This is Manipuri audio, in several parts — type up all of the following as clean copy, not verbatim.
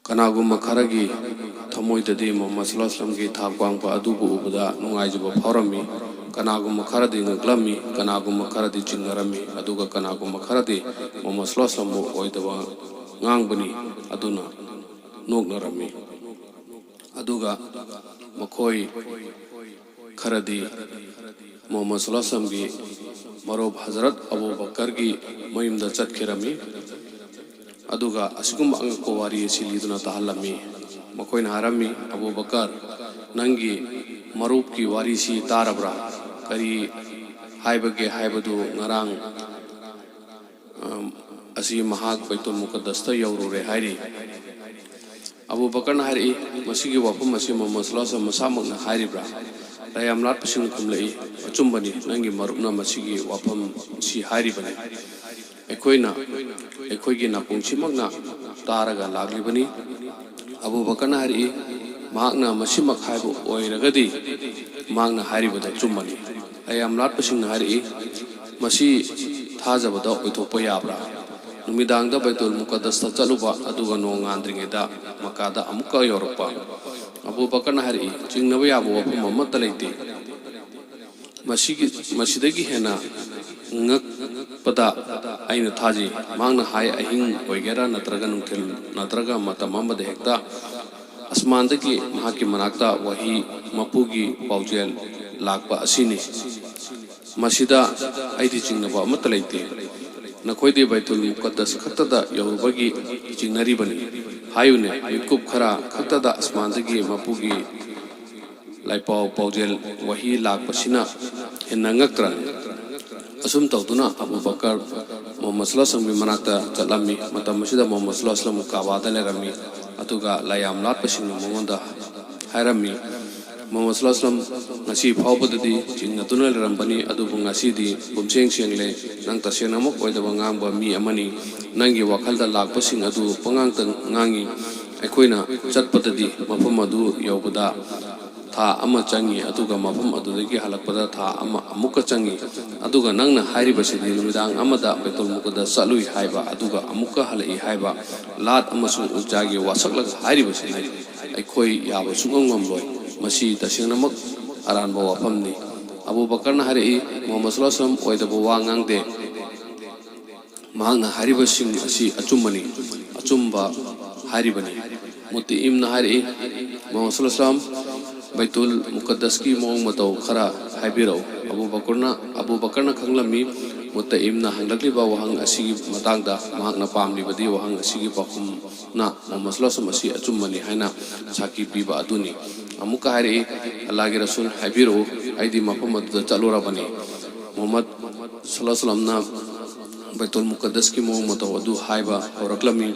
Kanagumma kharagi thamoidadi Muhammad sallallahu alaihi wasallam ki thap kwangpa adubu ubada nungaijuba phaurami kanagumma kharadi ngaglami kanagumma kharadi chingarami aduga kanagumma kharadi Muhammad sallallahu alaihi wasallam oidaba ngangbani aduna noknarami aduga makhoi kharadi Muhammad sallallahu alaihi wasallam ki marub Hazrat Abu Bakar ki mayumda chatkirami aduga asigum angko wari siliduna tahalami makoina harami Abu Bakar nangi marub ki wari si tarabra kari haibage haibadu ngarang asi mahag baitul muqaddas ta yawrure hairi Abu Bakar na hari masigi wafum masi Muhammad sallallahu alaihi wasallam masamuk na hairibra layam lat pasing kumlei achumbani nangi marubna masigi wafum si hairibani Ekoigi na pungsimagna taraga laglibani Abu Bakar na hari mahakna masimak haibu oiragadi mahakna haribada chummani ayam lat pasing na hari masi thajabada oithokpa yabra numidangda baitul muqaddas ta chaluba aduga nong andringeda makada amukka yorokpa Abu Bakar na hari chingnaba yabo wafum amata leite masidagi hena ngak pada aina thaji mangna hai ahing oigera natraga nungthil natraga matam amada hekta asmandagi mahaki manakta wahi mapugi paujel lakpa asini masida aidi chingnaba amata leite nakhoide baitul muqaddas khatada yawbagi chingnari bani hayune mikup khara khatada asmandagi mapugi laipau paujel wahi lakpa sina henna ngaktra asum tautuna Abu Bakar Muhammad sallallahu alaihi wasallam manakta chalami matam masida Muhammad sallallahu alaihi wasallam kawada lerami atuga layam lat pasing mongonda hairami Muhammad sallallahu alaihi wasallam ngasi phawbadadi chingna tunal rambani adubu ngasi di bumseng sengle nang tasena mok oidaba ngangba mi amani nangi wakhalda lak pasing adu pangang tang ngangi aikoina chatpadadi mafam adu yobada tha ama changi aduga mafam adudagi halakpada tha ama amukka changi aduga nangna hairibasidi numidang amada baitul muqaddas salui haiba aduga amukka halai haiba lat amasung ujagi wasaklaga hairibasidi aikoi yaba sungongam loi masi tasingnamak aranba wafamni Abu Bakar na hari Muhammad sallallahu alaihi wasallam oidaba wangangde mahangna haribasing asi achummani achumba haribani mutiim na hari Muhammad sallallahu alaihi wasallam baitul muqaddas ki mong matau khara haibirau Abu Bakar na khanglami mutaim na hanglakli ba wahang asigi matangda mahakna pamli badi wahang asigi pakum na Muhammad sallallahu alaihi wasallam asi achummani haina saki piba aduni amuka hari alagi rasul haibirau aidi mafam adu chalura bani Muhammad sallallahu alaihi wasallam na baitul muqaddas ki mong matau adu haiba horaklami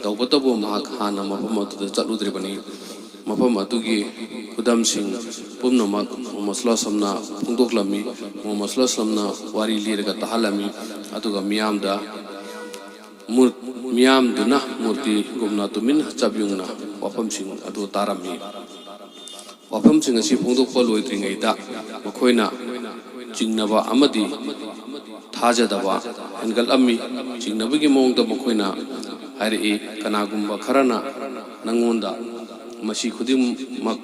tawbatabu mahak hana mafam adu chaludri bani mafam adugi Udam Singh Pumnamak Muhammad sallallahu alaihi wasallam pungdoklami Muhammad sallallahu alaihi wasallam wari liraga tahalami aduga miyamduna murti gumna tumin chabyungna wafam Singh adu tarami wafam Singh asi pungdokpa loidringaida makhoina chingnaba amadi thajadaba hengal ammi chingnabagi mongda makhoina hairi kanagumba kharana nangonda masi khudim mak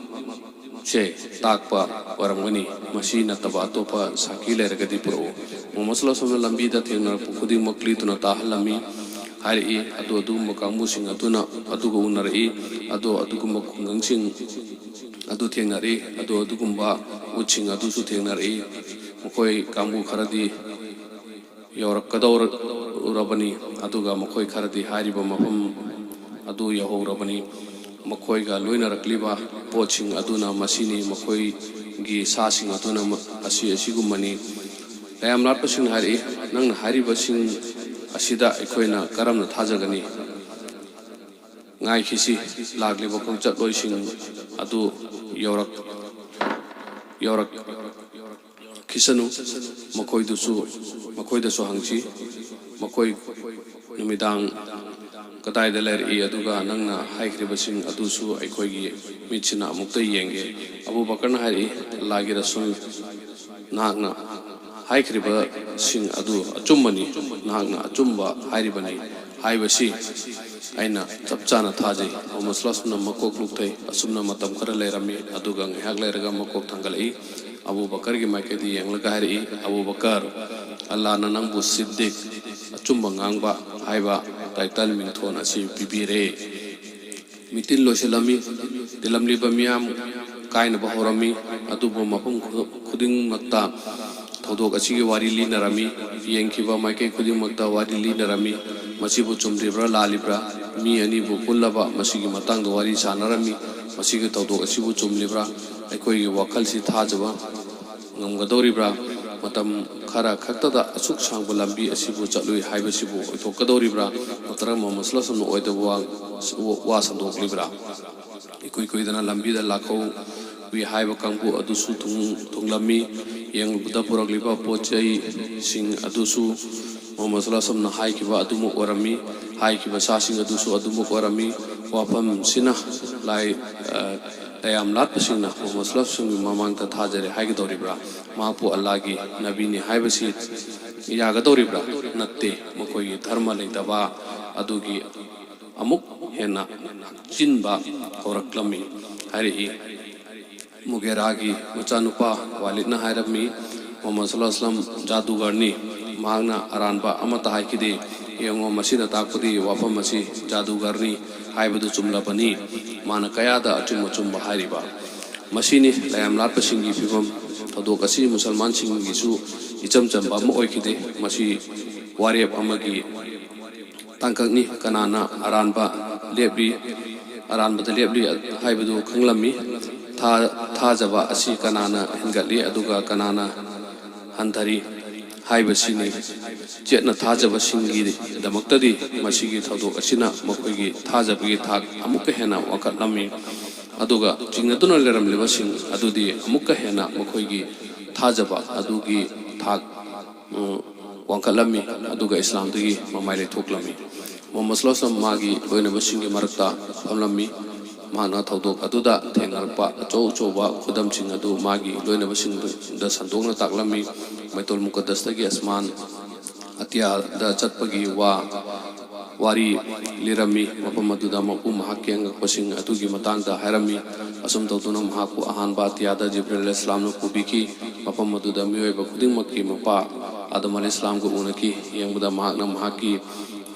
che takpa warangani masi nataba atopa saki leragadi pro Muhammad sallallahu alaihi wasallam lambida thengna khudi makli tuna tahalami hari adu makamu sing atuna aduga unari adugumba khungangsing adu thengnari adugumba uching adu su thengnari mokoi kambu kharadi yorak kadawr urabani aduga mokoi kharadi hariba mafam adu yahorabani makoi ga loina rakliba poching aduna masini makoi gi sasing aduna asigumani layam lat pasing hari nang hari basing asida ekoina karamna thajagani ngai khisi lagliba kongchat loising adu yorak kisanu makoi dusu hangchi makoi numidang kadai da leri aduga nangna haikribasing adusu aikoigi michina mukta yenge Abu Bakar na hari lagi rasul nahakna haikriba sing adu achummani nahakna achumba hairibani haibasi aina chap chana thajai Muhammad sallallahu alaihi makok lukthai asumna matam khara leirami aduga ngihak leiraga makok thangalai Abu Bakar gi maikedi yanglaga hari Abu Bakar Allah na nangbu siddiq achumba ngangba haiba title mingthon asi pibire mitin lo selami dilamli bamiam kaina bahorami adubo mapum khuding makta thodok asigi wari linarami yengkiba maike khuding makta wari linarami masibu chumribra lalibra mi ani bu pullaba masigi matang do wari sanarami masigi thodok asibu chumlibra aikoi gi wakal si thajaba ngamgadoribra matam khara khaktada asuk sangba lambi asibu chalui haibasibu oithokadoribra matara Muhammad sallallahu alaihi oidawa wa sandok libra ikoi dana lambi da lakho wi haiba kangbu adusu thunglami yang buddha purak liba pochai sing adusu Muhammad sallallahu alaihi wasallam hai kiba adumu warami hai kiba sa sing adusu adumu warami wapam sina lai tayam lat pasingna Muhammad sallallahu alaihi wasallam mamang ta thajare hai gedoribra mapu Allah gi nabi ni hai basi ya gedoribra natte mokoi dharma leitaba adugi amuk hena jinba horaklami hari mugeragi machanupa walidna hairami Muhammad sallallahu alaihi wasallam jadugarni magna aranba amata haikide yengo masina takudi wafam masi jadugarni haibadu chumlabani mana kayada achum chumba hariba masini layam latpa singi fibam thodok asi musalman singi su icham chamba ma oikide masi warep amagi tangkakni kanana aranba lebri aranba de lebri haibadu khanglami thajaba asi kanana hingatli aduga kanana hanthari haibasini chetna thajaba singi damaktadi masigi thodok asina makoigi thajabagi thak amukka hena wakatlami aduga jingnaduna leram lebasing adudi amukka hena makoigi thajaba adugi thak wangkalami aduga islam dagi mamai thoklami Muhammad sallallahu alaihi wasallam magi loina basingi marakta phamlami mana thodok aduda thengarpa achou choba khudam sing adu magi loina basing da sandongna taklami maitul muqaddas tagi asman atia da chatpagi wari lirami mapamaduda mapu mahakyang pasing atugi matangda hairami asum tawtuna mahaku ahanba atia da Jibril alayhis salam no kubiki mapamaduda miyoiba khuding makki mapa Adam alayhis salam ko unaki yangbuda mahakna mahaki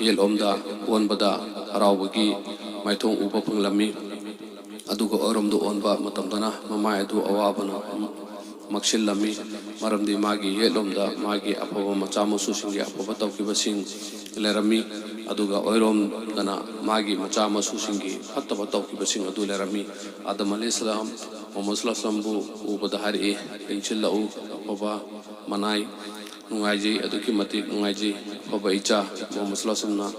yel omda onbada harawbagi maithong upa phanglami aduga oromdu onba matamdana mamai adu awabana makshillami maramdi magi yelomda magi apaba machamusu singi apaba tawkibasing lerami aduga oirom dana magi machamusu singi hattaba tawkibasing adu lerami Adam alayhis salam Muhammad sallallahu alaihi wasallam bu ubada hari inchillau apaba manai nungaiji aduki mati nungaiji apaba icha Muhammad sallallahu alaihi wasallam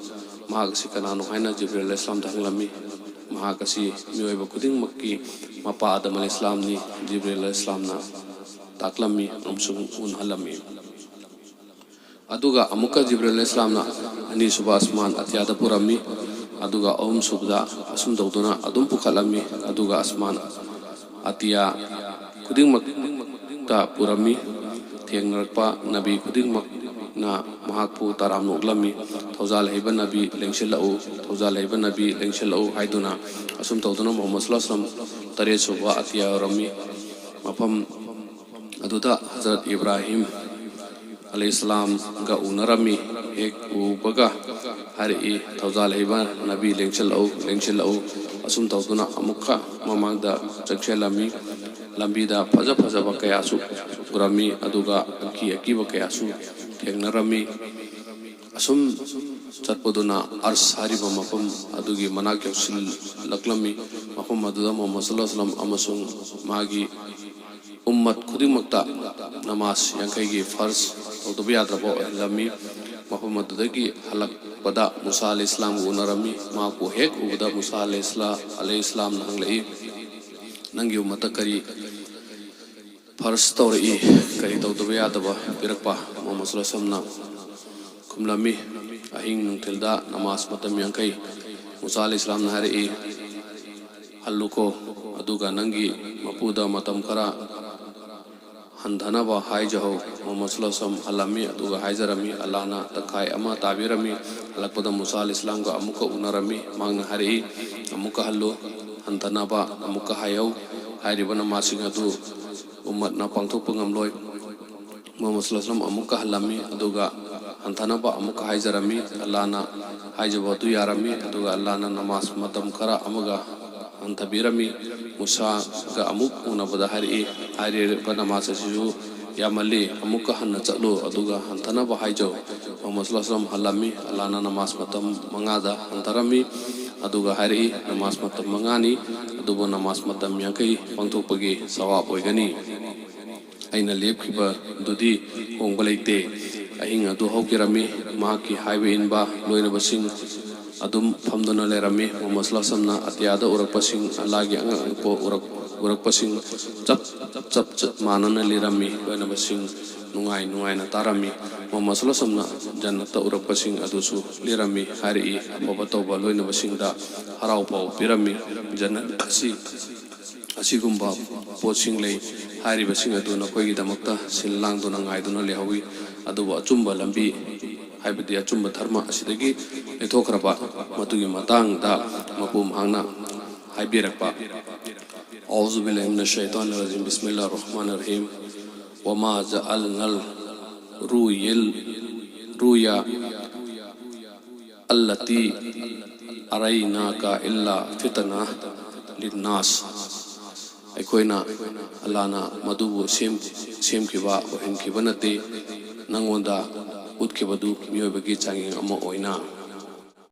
mahagasi kananu haina Jibril alayhis salam danglami mahakasi miyoiba kuding makki mapa Adam alayhis salam ni Jibril alayhis salam na taklami amsung unhalami aduga amuka Jibril alayhis salam na ani suba asman atyada purami aduga om subda asum dawduna adum pukhalami aduga asman atia kuding makta purami thengnarakpa nabi kuding mak na mahakpu taram noklami thawjal haiba nabi lengsillau thawjal haiba nabi lengsillau haiduna asum tawduna Muhammad sallallahu alaihi wasallam tare suba atia rami mapam aduda Hazrat Ibrahim alayhis salam ga unarami ek ubaga hari thawjal haiba nabi lengsillau asum tawduna amukha mamangda chakchelami lambida faja bakayasu urami aduga akiba kayasu thengnarami asum chatpoduna ars hariba mapam adugi manak yosil laklami mapam aduda Muhammad sallallahu alaihi wasallam amasung magi ummat khudimakta namaz yankaigi farz tawdubiyadra bo lami mapam adudagi halak pada Musa alayhis salam unarami maku hek uda Musa alayhis salam nanglei nangi umata kari farz tawri kari tawdubiyadaba pirakpa Muhammad sallallahu alaihi wasallam kumlami ahing nungtilda namaz matam yankai Musa alayhis salam hari halluko aduga nangi mapuda matam kara handanaba haijaho Muhammad sallallahu halami aduga haijarami alana takai ama tabirami alakpada Musa al-Islam ga amuka unarami mangna hari amuka hallo handanaba amuka hayau hairibana masinga tu umat na pangthok pangamloi Muhammad sallallahu amuka halami aduga handanaba amuka haijarami alana haijabo tu yarami aduga alana namas matam khara amaga antabirami Musa ga amuk unabada hari bana masa sisu yamali amuka hanna chalo aduga hantana ba haijo Muhammad sallallahu halami alana namas matam mangada hantarami aduga hari namas matam mangani adubo namas matam yakai pangthokpagi sawab oigani aina lepkiba dudi hongbalite ahing adu hokirami mahaki highway inba loina basing adum famdona lerami Muhammad sallallahu na atyada urakpasing alagi angang po urakpasing chap manana lerami loina basing nungai na tarami Muhammad sallallahu na jannata urakpasing adusu lerami hari ababatoba loina basing da harau pau pirami jannat asigumba poching lei hari basing adu na koi damakta sinlang dona ngai dona lehawi aduba achumba lambi haibadi achumba dharma asidagi ethokraba matugi matang da mapum hangna haibirakpa auzu billahi minash shaitanir rajim bismillahir rahmanir rahim wama ja'alnal ruya allati araynaka illa fitna linnas aikoina alana madubu semkiba ohenkiba nate nangonda utkibadu miyobagi changing ama oina